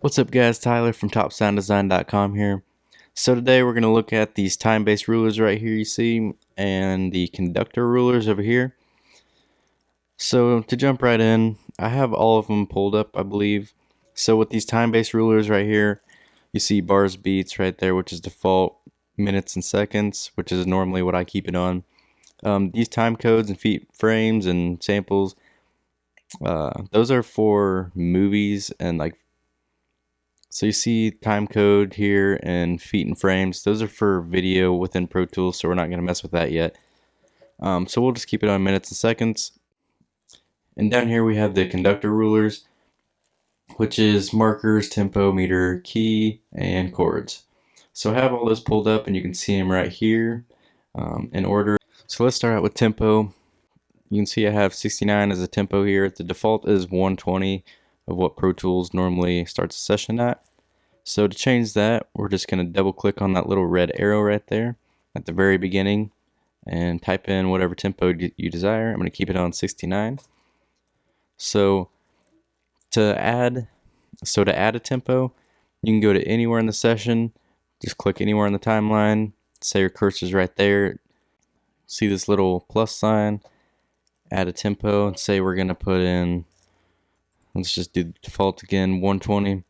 What's up guys, Tyler from TopSoundDesign.com here. So today we're going to look at these time-based rulers right here you see, and the conductor rulers over here. So to jump right in, I have all of them pulled up, I believe. So with these time-based rulers right here, you see bars, beats right there, which is default, minutes and seconds, which is normally what I keep it on. These time codes and feet frames and samples, those are for movies and so you see time code here and feet and frames. Those are for video within Pro Tools, so we're not going to mess with that yet. So we'll just keep it on minutes and seconds. And down here we have the conductor rulers, which is markers, tempo, meter, key, and chords. So I have all those pulled up and you can see them right here in order. So let's start out with tempo. You can see I have 69 as a tempo here. The default is 120 of what Pro Tools normally starts a session at. So to change that, we're just going to double click on that little red arrow right there at the very beginning and type in whatever tempo you desire. I'm going to keep it on 69. So to add a tempo, you can go to anywhere in the session, just click anywhere on the timeline, say your cursor's right there, see this little plus sign, add a tempo, and say we're going to put in, let's just do the default again, 120.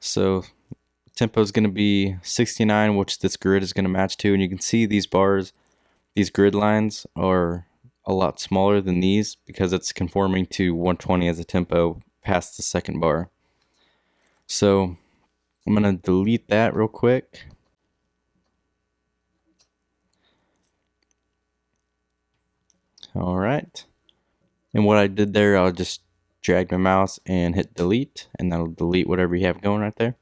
So tempo is going to be 69, which this grid is going to match to, and you can see these bars, these grid lines are a lot smaller than these because it's conforming to 120 as a tempo past the second bar. So I'm going to delete that real quick. Alright, and what I did there, I'll just drag my mouse and hit delete, and that'll delete whatever you have going right there.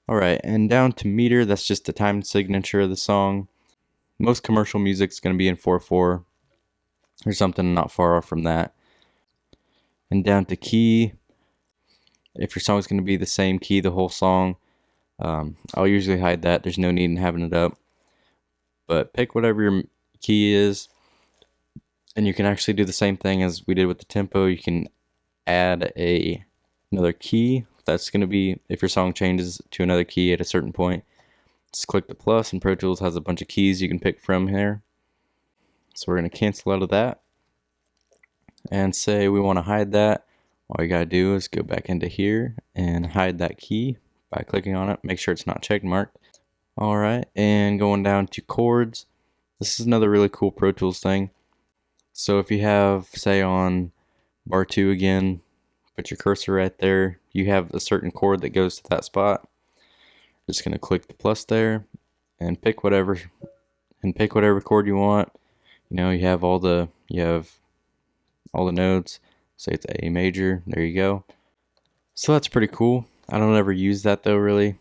Alright, and down to meter, that's just the time signature of the song. Most commercial music is going to be in 4/4 or something not far off from that. And down to key, if your song is going to be the same key the whole song, I'll usually hide that. There's no need in having it up. But pick whatever your key is, and you can actually do the same thing as we did with the tempo. You can add another key. That's going to be if your song changes to another key at a certain point. Just click the plus, and Pro Tools has a bunch of keys you can pick from here. So we're going to cancel out of that and say we want to hide that. All you got to do is go back into here and hide that key by clicking on it. Make sure it's not check marked. Alright, and going down to chords. This is another really cool Pro Tools thing. So if you have, say on bar 2 again, put your cursor right there, you have a certain chord that goes to that spot. Just going to click the plus there and pick whatever chord you want. You know, you have all the notes. Say it's A major, there you go. So that's pretty cool. I don't ever use that though really.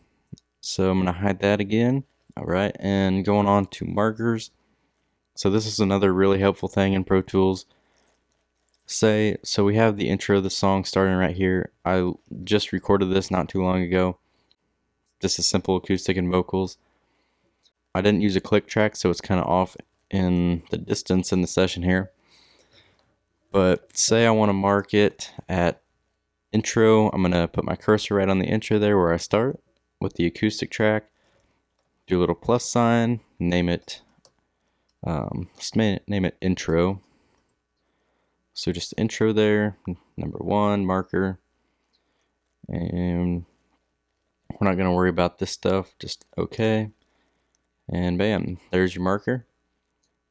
So I'm going to hide that again. Alright, and going on to markers. So this is another really helpful thing in Pro Tools. So we have the intro of the song starting right here. I just recorded this not too long ago. Just a simple acoustic and vocals. I didn't use a click track, so it's kind of off in the distance in the session here. But say I want to mark it at intro. I'm going to put my cursor right on the intro there where I start with the acoustic track. Do a little plus sign, name it intro. So just intro there, number 1, marker. And we're not going to worry about this stuff, just okay. And bam, there's your marker.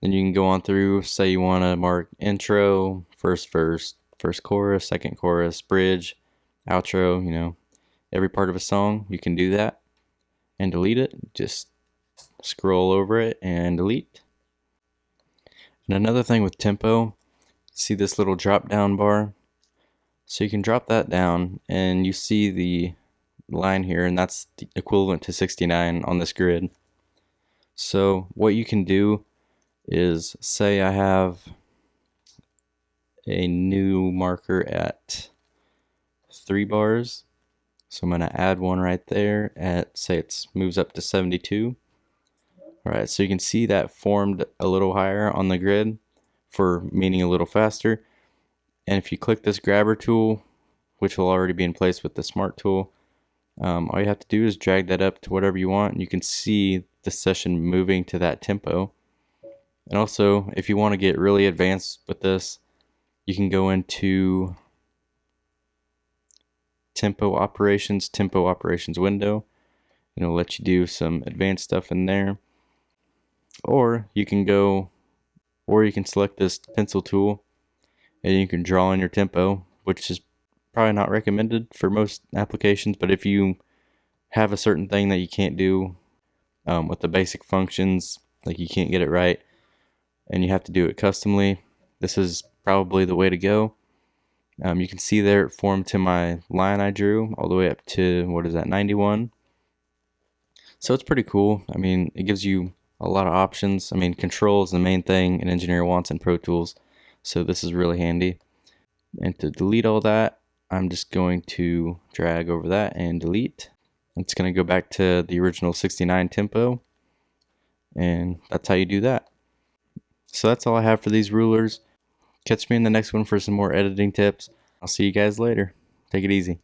Then you can go on through, say you want to mark intro, first verse, first chorus, second chorus, bridge, outro, you know, every part of a song, you can do that. And delete it, just scroll over it and delete. And another thing with tempo, see this little drop down bar? So you can drop that down and you see the line here, and that's the equivalent to 69 on this grid. So what you can do is, say I have a new marker at 3 bars. So I'm going to add one right there at, say it moves up to 72. Alright, so you can see that formed a little higher on the grid for meaning a little faster. And if you click this grabber tool, which will already be in place with the smart tool, All you have to do is drag that up to whatever you want, and you can see the session moving to that tempo. And also, if you want to get really advanced with this, you can go into tempo operations window, and it'll let you do some advanced stuff in there. Or you can select this pencil tool, and you can draw in your tempo, which is probably not recommended for most applications, but if you have a certain thing that you can't do with the basic functions, like you can't get it right and you have to do it customly, this is probably the way to go. You can see there it formed to my line I drew all the way up to, what is that, 91. So it's pretty cool. I mean, it gives you a lot of options. I mean, control is the main thing an engineer wants in Pro Tools, so this is really handy. And to delete all that, I'm just going to drag over that and delete. It's going to go back to the original 69 tempo, and that's how you do that. So that's all I have for these rulers. Catch me in the next one for some more editing tips. I'll see you guys later. Take it easy.